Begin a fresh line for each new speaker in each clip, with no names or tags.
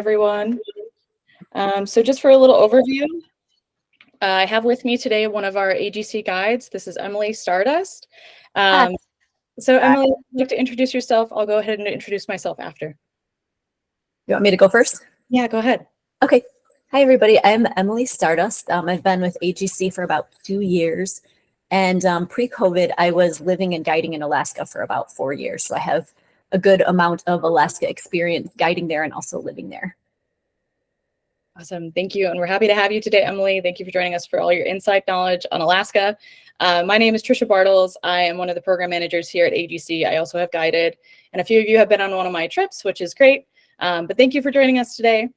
Everyone. So just for a little overview, I have with me today one of our AGC guides. This is Emily Stardust. So Emily, if you'd like to introduce yourself, I'll go ahead and introduce myself after.
You want me to go first?
Yeah, go ahead.
Okay. Hi, everybody. I'm Emily Stardust. I've been with AGC for about 2 years. And pre-COVID, I was living and guiding in Alaska for about 4 years. So I have a good amount of Alaska experience guiding there and also living there.
Awesome. Thank you. And we're happy to have you today, Emily. Thank you for joining us for all your insight knowledge on Alaska. My name is Trisha Bartles. I am one of the program managers here at AGC. I also have guided, and a few of you have been on one of my trips, which is great. But thank you for joining us today.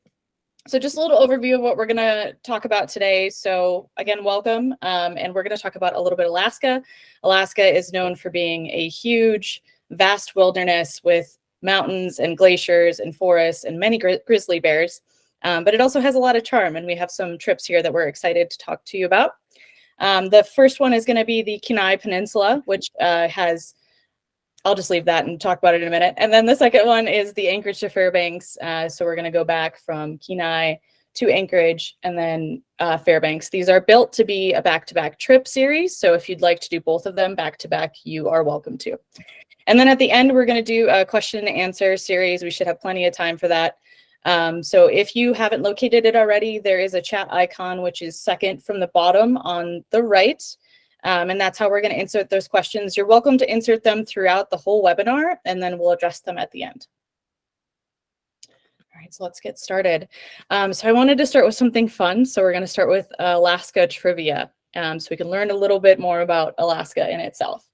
So just a little overview of what we're going to talk about today. So again, welcome. And we're going to talk about a little bit Alaska. Alaska is known for being a huge, vast wilderness with mountains and glaciers and forests and many grizzly bears. But it also has a lot of charm, and we have some trips here that we're excited to talk to you about. The first one is going to be the Kenai Peninsula, which has, I'll just leave that and talk about it in a minute. And then the second one is the Anchorage to Fairbanks. So we're going to go back from Kenai to Anchorage and then Fairbanks. These are built to be a back-to-back trip series. So if you'd like to do both of them back-to-back, you are welcome to. And then at the end, we're going to do a question and answer series. We should have plenty of time for that. So if you haven't located it already, there is a chat icon, which is second from the bottom on the right. And that's how we're going to insert those questions. You're welcome to insert them throughout the whole webinar, and then we'll address them at the end. All right, so let's get started. So I wanted to start with something fun. So we're going to start with Alaska trivia, so we can learn a little bit more about Alaska in itself.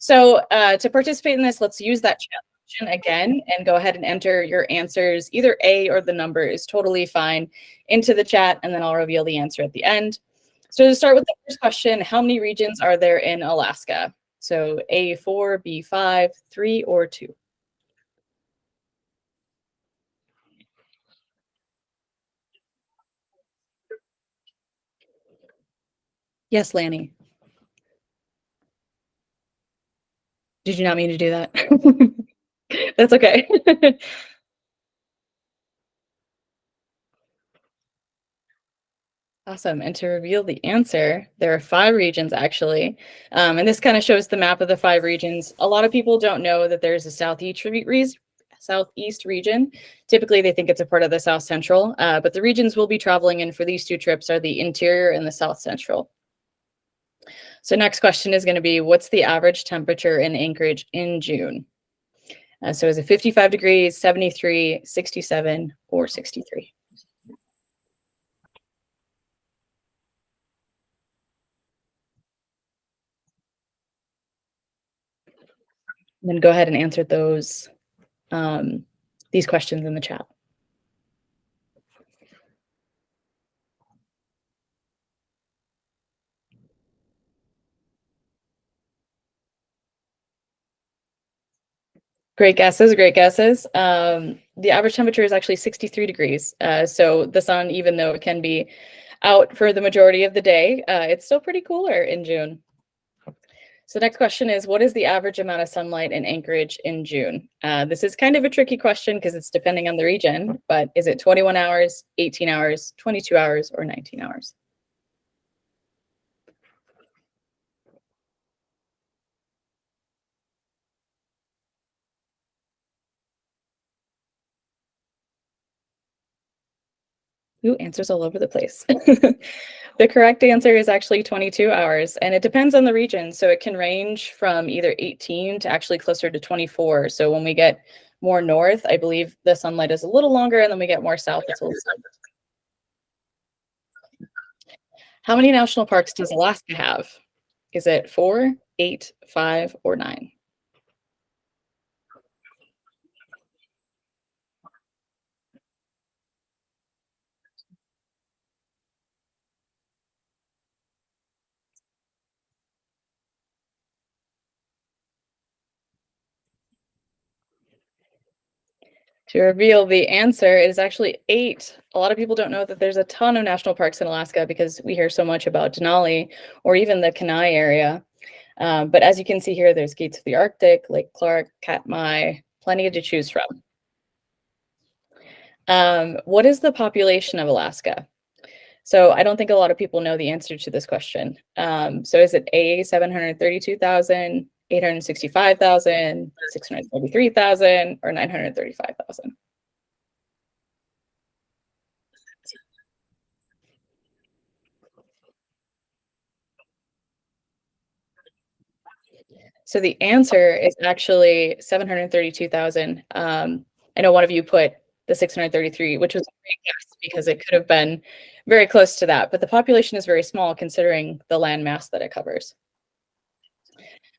So to participate in this, let's use that chat again and go ahead and enter your answers. Either A or the number is totally fine into the chat, and then I'll reveal the answer at the end. So to start with the first question, how many regions are there in Alaska? So A4, B5, 3, or 2? Yes, Lanny. Did you not mean to do that? That's okay. Awesome. And to reveal the answer, there are 5 regions actually. And this kind of shows the map of the 5 regions. A lot of people don't know that there's a southeast region. Typically, they think it's a part of the South Central, but the regions we'll be traveling in for these 2 trips are the interior and the South Central. So next question is going to be, what's the average temperature in Anchorage in June? So is it 55 degrees, 73, 67, or 63? And then go ahead and answer those these questions in the chat. Great guesses, great guesses. The average temperature is actually 63 degrees. So the sun, even though it can be out for the majority of the day, it's still pretty cooler in June. So next question is, what is the average amount of sunlight in Anchorage in June? This is kind of a tricky question because it's depending on the region, but is it 21 hours, 18 hours, 22 hours, or 19 hours? Ooh, answers all over the place. The correct answer is actually 22 hours, and it depends on the region. So it can range from either 18 to actually closer to 24. So when we get more north, I believe the sunlight is a little longer, and then we get more south, it's a little longer. How many national parks does Alaska have? Is it 4, 8, 5, or 9? To reveal the answer, it is actually 8. A lot of people don't know that there's a ton of national parks in Alaska because we hear so much about Denali or even the Kenai area. But as you can see here, there's Gates of the Arctic, Lake Clark, Katmai, plenty to choose from. What is the population of Alaska? So I don't think a lot of people know the answer to this question. So is it A, 732,000, 865,000, 633,000, or 935,000? So the answer is actually 732,000. I know one of you put the 633, which was a great guess because it could have been very close to that, but the population is very small considering the land mass that it covers.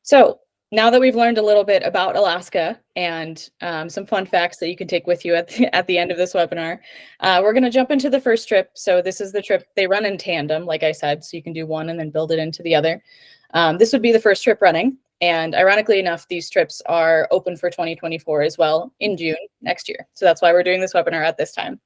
So now that we've learned a little bit about Alaska and some fun facts that you can take with you at the end of this webinar, we're going to jump into the first trip. So this is the trip. They run in tandem, like I said, so you can do one and then build it into the other. This would be the first trip running. And ironically enough, these trips are open for 2024 as well in June next year. So that's why we're doing this webinar at this time.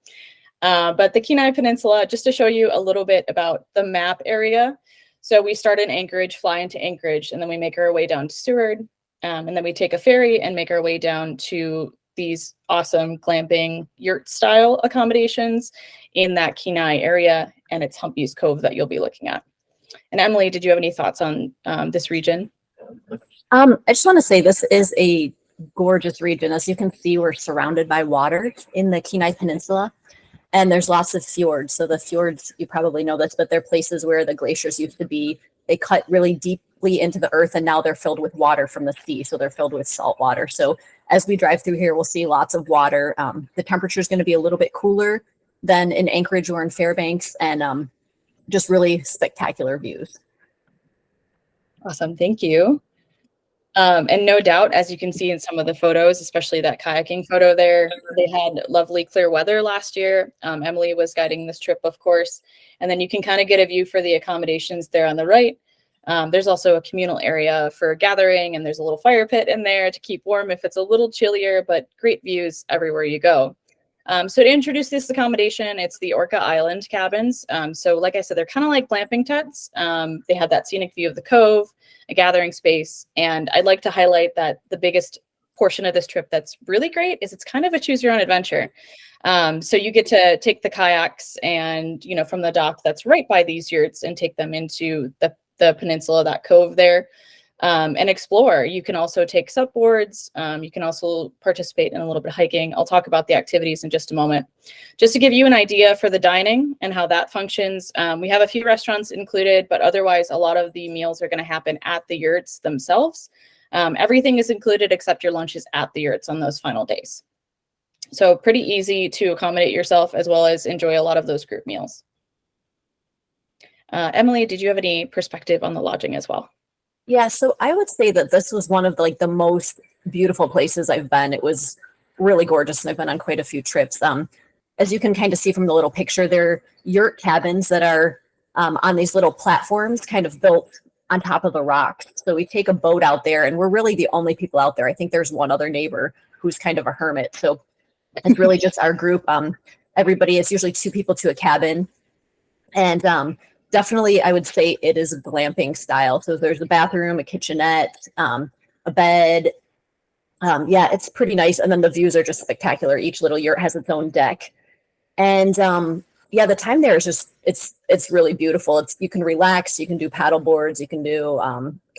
But the Kenai Peninsula, just to show you a little bit about the map area. So we start in Anchorage, fly into Anchorage, and then we make our way down to Seward. And then we take a ferry and make our way down to these awesome glamping yurt style accommodations in that Kenai area. And it's Humpy's Cove that you'll be looking at. And Emily, did you have any thoughts on this region?
I just want to say this is a gorgeous region. As you can see, we're surrounded by water in the Kenai Peninsula, and there's lots of fjords. So the fjords, you probably know this, but they're places where the glaciers used to be. They cut really deeply into the earth, and now they're filled with water from the sea. So they're filled with salt water. So as we drive through here, we'll see lots of water. The temperature is going to be a little bit cooler than in Anchorage or in Fairbanks, and just really spectacular views.
Awesome, thank you. And no doubt, as you can see in some of the photos, especially that kayaking photo there, they had lovely clear weather last year. Emily was guiding this trip, of course. And then you can kind of get a view for the accommodations there on the right. There's also a communal area for gathering, and there's a little fire pit in there to keep warm if it's a little chillier, but great views everywhere you go. So to introduce this accommodation, it's the Orca Island cabins. So like I said, they're kind of like glamping tents. They have that scenic view of the cove, a gathering space. And I'd like to highlight that the biggest portion of this trip that's really great is it's kind of a choose your own adventure. So you get to take the kayaks and, you know, from the dock that's right by these yurts and take them into the peninsula, that cove there. And explore. You can also take supboards. You can also participate in a little bit of hiking. I'll talk about the activities in just a moment. Just to give you an idea for the dining and how that functions, we have a few restaurants included, but otherwise a lot of the meals are going to happen at the yurts themselves. Everything is included except your lunches at the yurts on those final days. So pretty easy to accommodate yourself as well as enjoy a lot of those group meals. Emily, did you have any perspective on the lodging as well?
Yeah, so I would say that this was one of the most beautiful places I've been. It was really gorgeous, and I've been on quite a few trips. As you can kind of see from the little picture, they're yurt cabins that are on these little platforms kind of built on top of the rocks. So we take a boat out there, and we're really the only people out there. I think there's one other neighbor who's kind of a hermit. So it's really just our group. Everybody, it's usually 2 people to a cabin. And definitely, I would say it is glamping style. So there's a bathroom, a kitchenette, a bed. Yeah, it's pretty nice. And then the views are just spectacular. Each little yurt has its own deck. And yeah, the time there is just, it's really beautiful. You can relax, you can do paddle boards, you can do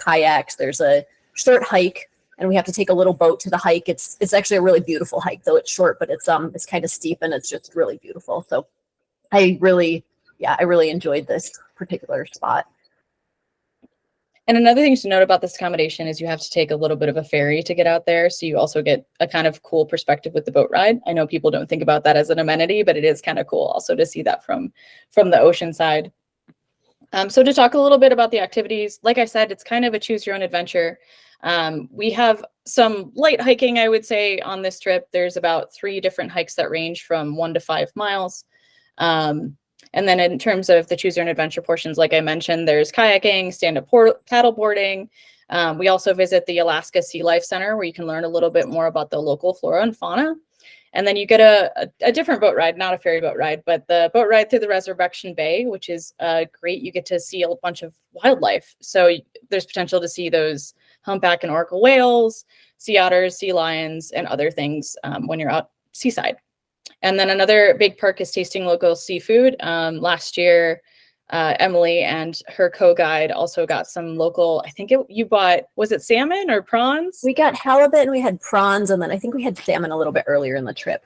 kayaks. There's a short hike, and we have to take a little boat to the hike. It's actually a really beautiful hike, though it's short, but it's kind of steep, and it's just really beautiful. So I really enjoyed this particular spot.
And another thing to note about this accommodation is you have to take a little bit of a ferry to get out there. So you also get a kind of cool perspective with the boat ride. I know people don't think about that as an amenity, but it is kind of cool also to see that from the ocean side. So to talk a little bit about the activities, like I said, it's kind of a choose your own adventure. We have some light hiking, I would say, on this trip. There's about 3 different hikes that range from 1 to 5 miles. And then in terms of the choose your own adventure portions, like I mentioned, there's kayaking, stand-up paddle boarding. We also visit the Alaska Sea Life Center, where you can learn a little bit more about the local flora and fauna. And then you get a different boat ride, not a ferry boat ride, but the boat ride through the Resurrection Bay, which is great. You get to see a bunch of wildlife. So there's potential to see those humpback and orca whales, sea otters, sea lions, and other things when you're out seaside. And then another big perk is tasting local seafood. Last year, Emily and her co-guide also got some local, I think you bought, was it salmon or prawns?
We got halibut and we had prawns, and then I think we had salmon a little bit earlier in the trip.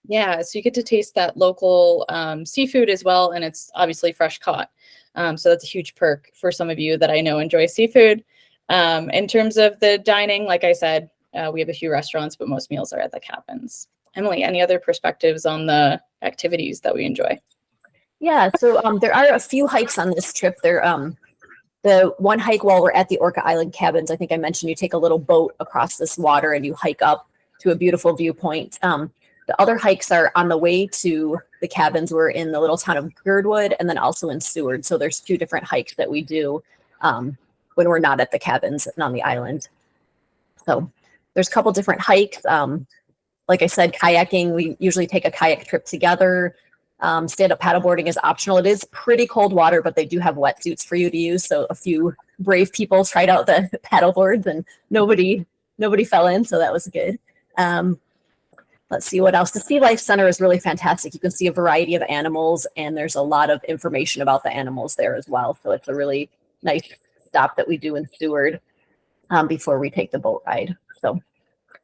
Yeah, so you get to taste that local seafood as well, and it's obviously fresh caught. So that's a huge perk for some of you that I know enjoy seafood. In terms of the dining, like I said, we have a few restaurants, but most meals are at the cabins. Emily, any other perspectives on the activities that we enjoy?
Yeah, so there are a few hikes on this trip. The one hike while we're at the Orca Island cabins, I think I mentioned you take a little boat across this water and you hike up to a beautiful viewpoint. The other hikes are on the way to the cabins. We're in the little town of Girdwood and then also in Seward. So there's two different hikes that we do when we're not at the cabins and on the island. So there's a couple different hikes. Like I said, kayaking, we usually take a kayak trip together. Stand-up paddleboarding is optional. It is pretty cold water, but they do have wetsuits for you to use. So a few brave people tried out the paddleboards and nobody fell in. So that was good. Let's see what else. The Sea Life Center is really fantastic. You can see a variety of animals, and there's a lot of information about the animals there as well. So it's a really nice stop that we do in Seward before we take the boat ride. So I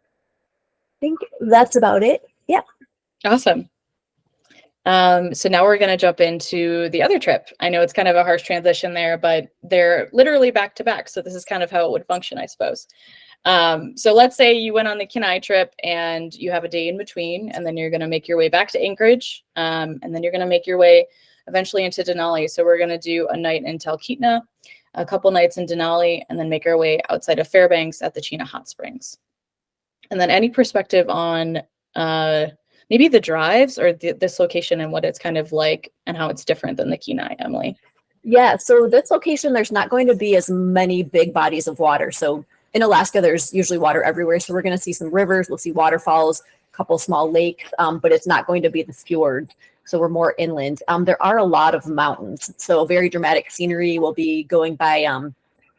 think that's about it. Yeah.
Awesome. So now we're going to jump into the other trip. I know it's kind of a harsh transition there, but they're literally back to back. So this is kind of how it would function, I suppose. So let's say you went on the Kenai trip and you have a day in between, and then you're going to make your way back to Anchorage. And then you're going to make your way eventually into Denali. So we're going to do a night in Talkeetna, a couple nights in Denali, and then make our way outside of Fairbanks at the Chena Hot Springs. And then any perspective on maybe the drives or this location and what it's kind of like and how it's different than the Kenai, Emily?
Yeah, so this location, there's not going to be as many big bodies of water. So in Alaska, there's usually water everywhere. So we're going to see some rivers, we'll see waterfalls, a couple small lakes, but it's not going to be the fjords. So we're more inland. There are a lot of mountains. So very dramatic scenery. We'll be going by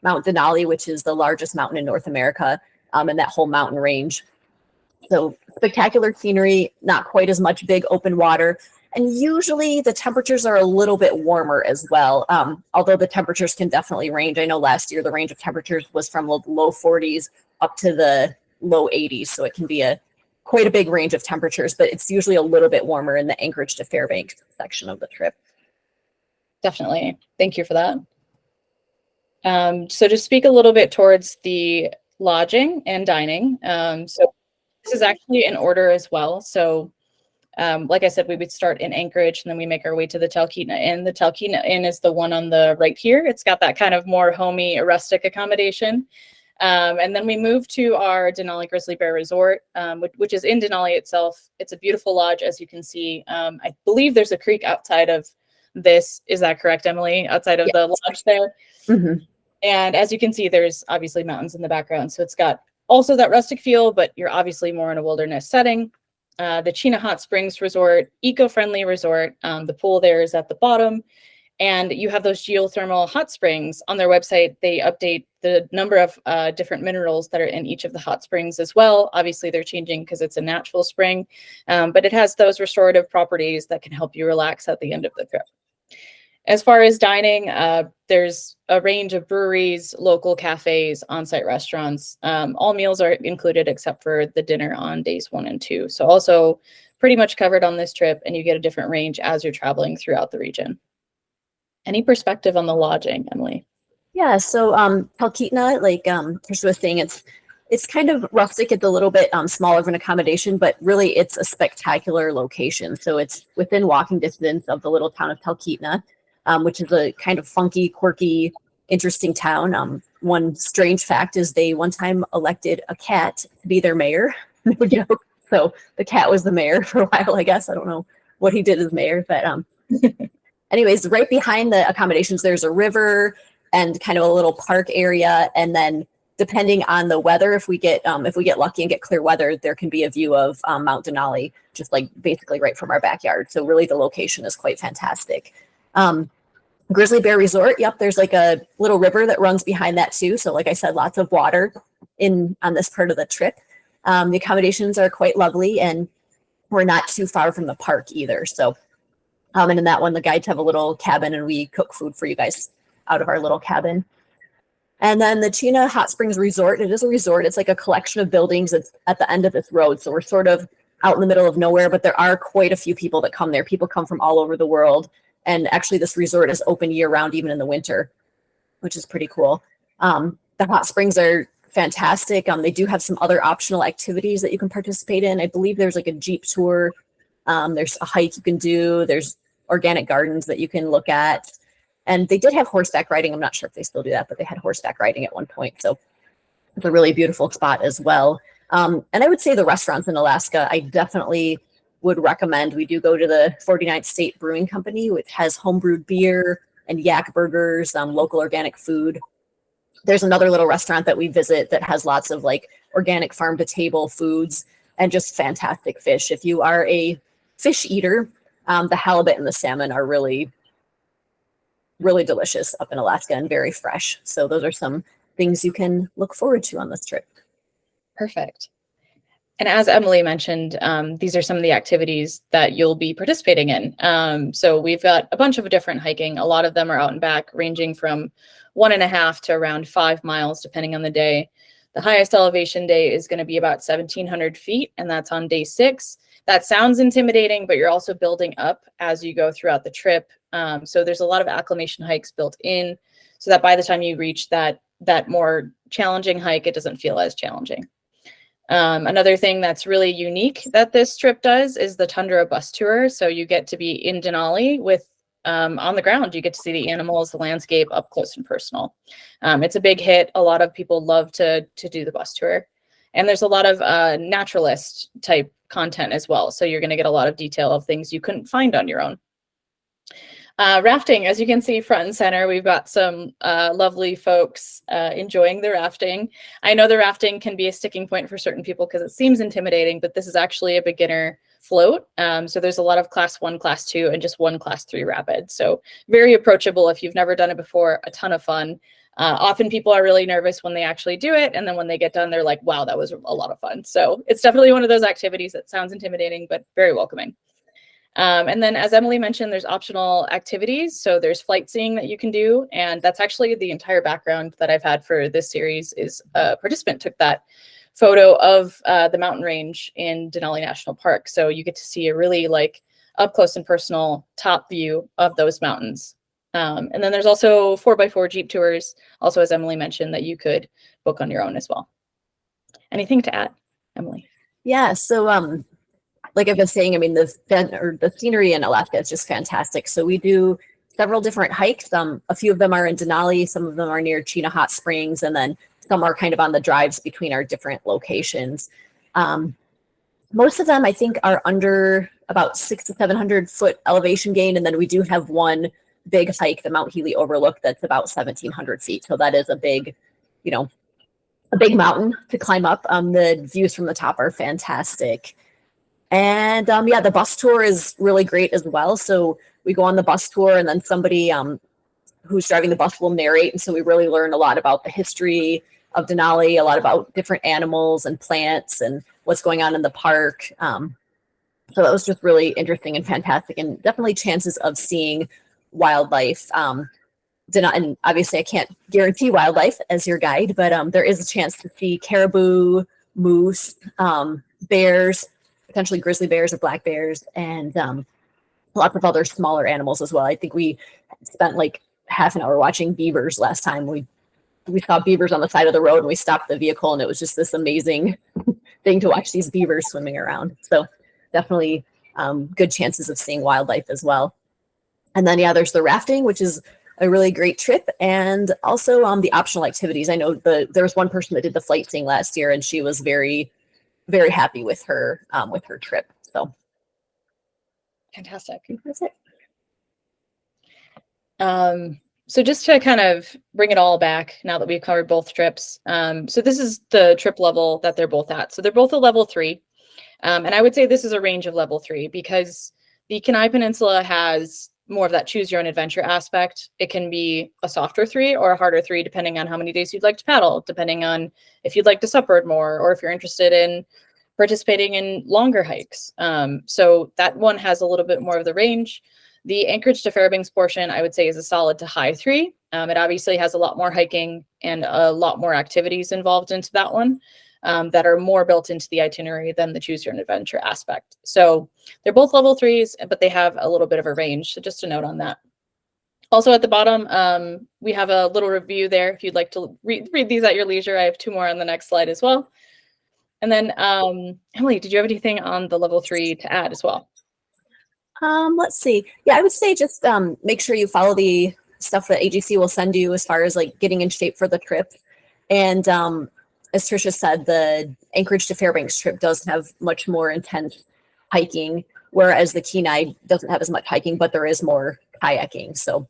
Mount Denali, which is the largest mountain in North America, and that whole mountain range. So spectacular scenery, not quite as much big open water. And usually the temperatures are a little bit warmer as well, although the temperatures can definitely range. I know last year the range of temperatures was from the low 40s up to the low 80s. So it can be quite a big range of temperatures, but it's usually a little bit warmer in the Anchorage to Fairbanks section of the trip.
Definitely. Thank you for that. So to speak a little bit towards the lodging and dining. So this is actually in order as well. So like I said, we would start in Anchorage and then we make our way to the Talkeetna Inn. The Talkeetna Inn is the one on the right here. It's got that kind of more homey, rustic accommodation. And then we move to our Denali Grizzly Bear Resort, which is in Denali itself. It's a beautiful lodge, as you can see. I believe there's a creek outside of this. Is that correct, Emily? Outside of the lodge there?
Mm-hmm.
And as you can see, there's obviously mountains in the background. So it's got also that rustic feel, but you're obviously more in a wilderness setting. The Chena Hot Springs Resort, eco-friendly resort. The pool there is at the bottom. And you have those geothermal hot springs. On their website, they update the number of different minerals that are in each of the hot springs as well. Obviously, they're changing because it's a natural spring, but it has those restorative properties that can help you relax at the end of the trip. As far as dining, there's a range of breweries, local cafes, on-site restaurants. All meals are included except for the dinner on days 1 and 2. So also pretty much covered on this trip, and you get a different range as you're traveling throughout the region. Any perspective on the lodging, Emily?
Yeah, so Talkeetna, like Trisha was saying, it's kind of rustic. It's a little bit smaller of an accommodation, but really it's a spectacular location. So it's within walking distance of the little town of Talkeetna, which is a kind of funky, quirky, interesting town. One strange fact is they one time elected a cat to be their mayor. No joke. So the cat was the mayor for a while, I guess. I don't know what he did as mayor, but anyways, right behind the accommodations, there's a river and kind of a little park area. And then depending on the weather, if we get lucky and get clear weather, there can be a view of Mount Denali, just like basically right from our backyard. So really the location is quite fantastic. Grizzly Bear Resort. Yep. There's like a little river that runs behind that too. So like I said, lots of water on this part of the trip. The accommodations are quite lovely. And we're not too far from the park either. So, and in that one, the guides have a little cabin and we cook food for you guys out of our little cabin. And then the Chena Hot Springs Resort, it is a resort. It's like a collection of buildings. It's at the end of this road. So we're sort of out in the middle of nowhere, but there are quite a few people that come there. People come from all over the world. And actually this resort is open year round, even in the winter, which is pretty cool. The hot springs are fantastic. They do have some other optional activities that you can participate in. I believe there's like a Jeep tour. There's a hike you can do. There's organic gardens that you can look at. And they did have horseback riding. I'm not sure if they still do that, but they had horseback riding at one point. So it's a really beautiful spot as well. And I would say the restaurants in Alaska, I definitely would recommend. We do go to the 49th State Brewing Company, which has homebrewed beer and yak burgers, local organic food. There's another little restaurant that we visit that has lots of like organic farm to table foods and just fantastic fish. If you are a fish eater, the halibut and the salmon are really delicious up in Alaska and very fresh. So those are some things you can look forward to on this trip.
Perfect. And as Emily mentioned, these are some of the activities that you'll be participating in. So we've got a bunch of different hiking. A lot of them are out and back, ranging from 1.5 to around 5 miles, depending on the day. The highest elevation day is going to be about 1,700 feet, and that's on day 6. That sounds intimidating, but you're also building up as you go throughout the trip. So there's a lot of acclimation hikes built in so that by the time you reach that more challenging hike, it doesn't feel as challenging. Another thing that's really unique that this trip does is the Tundra bus tour. So you get to be in Denali with on the ground. You get to see the animals, the landscape up close and personal. It's a big hit. A lot of people love to do the bus tour. And there's a lot of naturalist type content as well. So you're going to get a lot of detail of things you couldn't find on your own. Rafting, as you can see front and center, we've got some lovely folks enjoying the rafting. I know the rafting can be a sticking point for certain people because it seems intimidating, but this is actually a beginner float. So there's a lot of class 1, class 2, and just one class 3 rapid. So very approachable if you've never done it before, a ton of fun. Often people are really nervous when they actually do it. And then when they get done, they're like, wow, that was a lot of fun. So it's definitely one of those activities that sounds intimidating, but very welcoming. And then as Emily mentioned, there's optional activities. So there's flight seeing that you can do. And that's actually the entire background that I've had for this series is a participant took that photo of the mountain range in Denali National Park. So you get to see a really like up close and personal top view of those mountains. And then there's also 4x4 Jeep tours, also as Emily mentioned, that you could book on your own as well. Anything to add, Emily?
Yeah, so like I've been saying, I mean, the scenery in Alaska is just fantastic. So we do several different hikes. A few of them are in Denali, some of them are near Chena Hot Springs, and then some are kind of on the drives between our different locations. Most of them, I think, are under about 600 to 700 foot elevation gain, and then we do have one big hike, the Mount Healy Overlook, that's about 1,700 feet. So that is a big, a big mountain to climb up. The views from the top are fantastic. And yeah, the bus tour is really great as well. So we go on the bus tour and then somebody who's driving the bus will narrate. And so we really learn a lot about the history of Denali, a lot about different animals and plants and what's going on in the park. So that was just really interesting and fantastic, and definitely chances of seeing wildlife. And obviously I can't guarantee wildlife as your guide, but there is a chance to see caribou, moose, bears, potentially grizzly bears or black bears, and lots of other smaller animals as well. I think we spent like half an hour watching beavers last time. We saw beavers on the side of the road and we stopped the vehicle, and it was just this amazing thing to watch these beavers swimming around. So definitely good chances of seeing wildlife as well. And then, yeah, there's the rafting, which is a really great trip. And also the optional activities. I know there was one person that did the flight seeing last year, and she was very, very happy with her trip. So
fantastic.
That's it.
So just to kind of bring it all back now that we've covered both trips. So this is the trip level that they're both at. So they're both a level 3. And I would say this is a range of level 3 because the Kenai Peninsula has more of that choose your own adventure aspect. It can be a softer 3 or a harder 3, depending on how many days you'd like to paddle, depending on if you'd like to subboard more, or if you're interested in participating in longer hikes. So that one has a little bit more of the range. The Anchorage to Fairbanks portion, I would say, is a solid to high 3. It obviously has a lot more hiking and a lot more activities involved into that one that are more built into the itinerary than the choose your own adventure aspect. So they're both level 3s, but they have a little bit of a range. So just a note on that. Also at the bottom, we have a little review there. If you'd like to read these at your leisure, I have 2 more on the next slide as well. And then Emily, did you have anything on the level 3 to add as well?
Let's see. Yeah, I would say just make sure you follow the stuff that AGC will send you as far as like getting in shape for the trip. And as Trisha said, the Anchorage to Fairbanks trip does have much more intense hiking, whereas the Kenai doesn't have as much hiking, but there is more kayaking. So,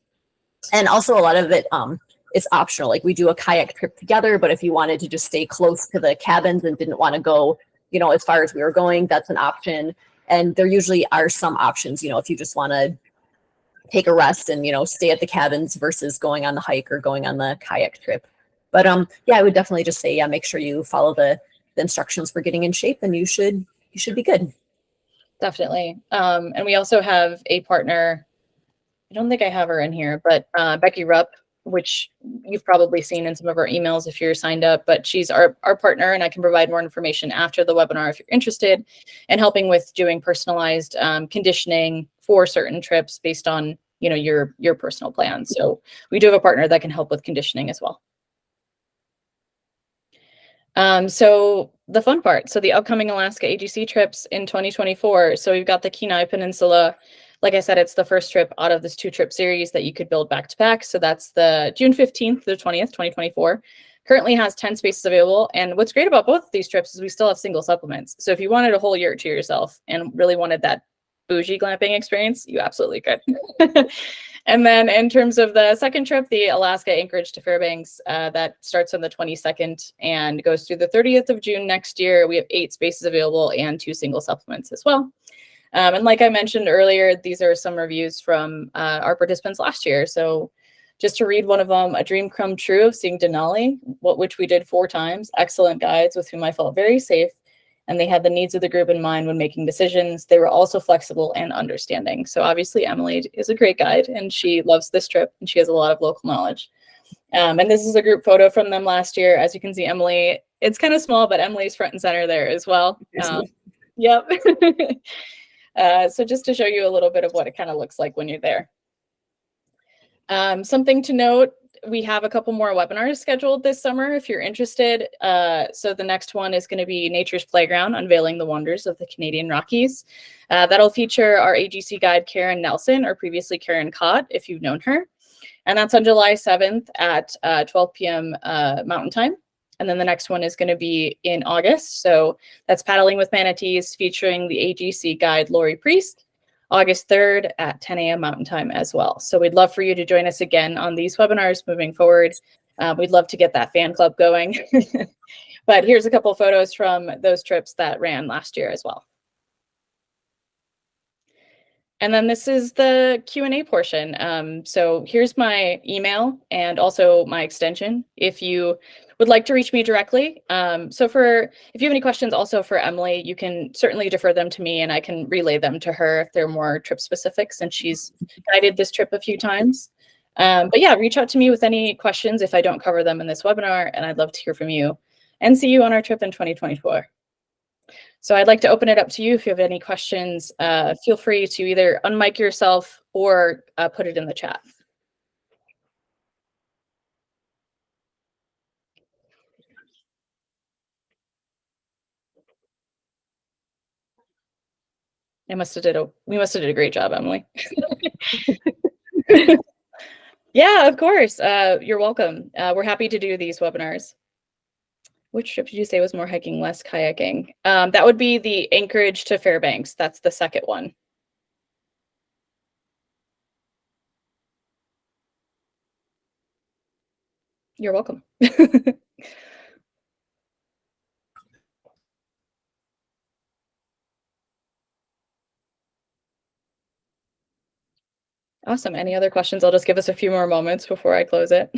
and also a lot of it is optional. Like we do a kayak trip together, but if you wanted to just stay close to the cabins and didn't want to go, you know, as far as we were going, that's an option. And there usually are some options, you know, if you just want to take a rest and, you know, stay at the cabins versus going on the hike or going on the kayak trip. But yeah, I would definitely just say, yeah, make sure you follow the instructions for getting in shape and you should be good.
Definitely. And we also have a partner. I don't think I have her in here, but Becky Rupp, which you've probably seen in some of our emails if you're signed up, but she's our partner, and I can provide more information after the webinar if you're interested in helping with doing personalized conditioning for certain trips based on, you know, your personal plan. So we do have a partner that can help with conditioning as well. So the fun part, so the upcoming Alaska AGC trips in 2024. So we've got the Kenai Peninsula. Like I said, it's the first trip out of this 2-trip series that you could build back to back. So that's the June 15th to the 20th, 2024. Currently has 10 spaces available. And what's great about both of these trips is we still have single supplements. So if you wanted a whole year to yourself and really wanted that bougie glamping experience, you absolutely could. And then in terms of the second trip, the Alaska Anchorage to Fairbanks, that starts on the 22nd and goes through the 30th of June next year. We have 8 spaces available and 2 single supplements as well. And like I mentioned earlier, these are some reviews from our participants last year. So just to read one of them, a dream come true of seeing Denali, which we did 4 times. Excellent guides with whom I felt very safe. And they had the needs of the group in mind when making decisions. They were also flexible and understanding. So obviously Emily is a great guide and she loves this trip and she has a lot of local knowledge. And this is a group photo from them last year. As you can see, Emily, it's kind of small, but Emily's front and center there as well. Yep. So just to show you a little bit of what it kind of looks like when you're there. Something to note, we have a couple more webinars scheduled this summer if you're interested. So the next one is going to be Nature's Playground, Unveiling the Wonders of the Canadian Rockies. That'll feature our AGC guide, Karen Nelson, or previously Karen Cott, if you've known her. And that's on July 7th at 12 p.m. Mountain Time. And then the next one is going to be in August. So that's Paddling with Manatees featuring the AGC guide, Lori Priest, August 3rd at 10 a.m. Mountain Time as well. So we'd love for you to join us again on these webinars moving forward. We'd love to get that fan club going. But here's a couple of photos from those trips that ran last year as well. And then this is the Q&A portion. So here's my email and also my extension if you would like to reach me directly. So if you have any questions also for Emily, you can certainly defer them to me and I can relay them to her if they're more trip specific since she's guided this trip a few times. But yeah, reach out to me with any questions if I don't cover them in this webinar, and I'd love to hear from you and see you on our trip in 2024. So I'd like to open it up to you. If you have any questions, feel free to either unmic yourself or put it in the chat. We must have did a great job, Emily. Yeah, of course. You're welcome. We're happy to do these webinars. Which trip did you say was more hiking, less kayaking? That would be the Anchorage to Fairbanks. That's the second one. You're welcome. Awesome. Any other questions? I'll just give us a few more moments before I close it.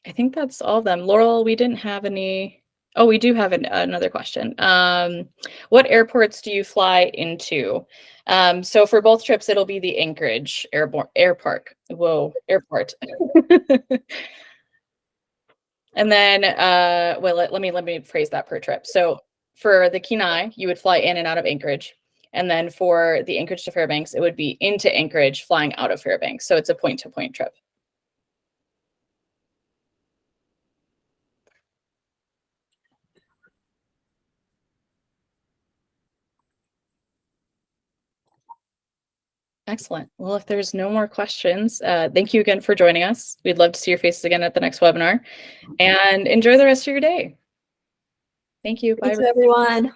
I think that's all of them. Laurel, we didn't have any. Oh, we do have another question. What airports do you fly into? So for both trips, it'll be the Anchorage airport. And then, well, let me phrase that per trip. So for the Kenai, you would fly in and out of Anchorage. And then for the Anchorage to Fairbanks, it would be into Anchorage, flying out of Fairbanks. So it's a point-to-point trip. Excellent. Well, if there's no more questions, thank you again for joining us. We'd love to see your faces again at the next webinar, and enjoy the rest of your day. Thank you. Bye.
Thanks, everyone.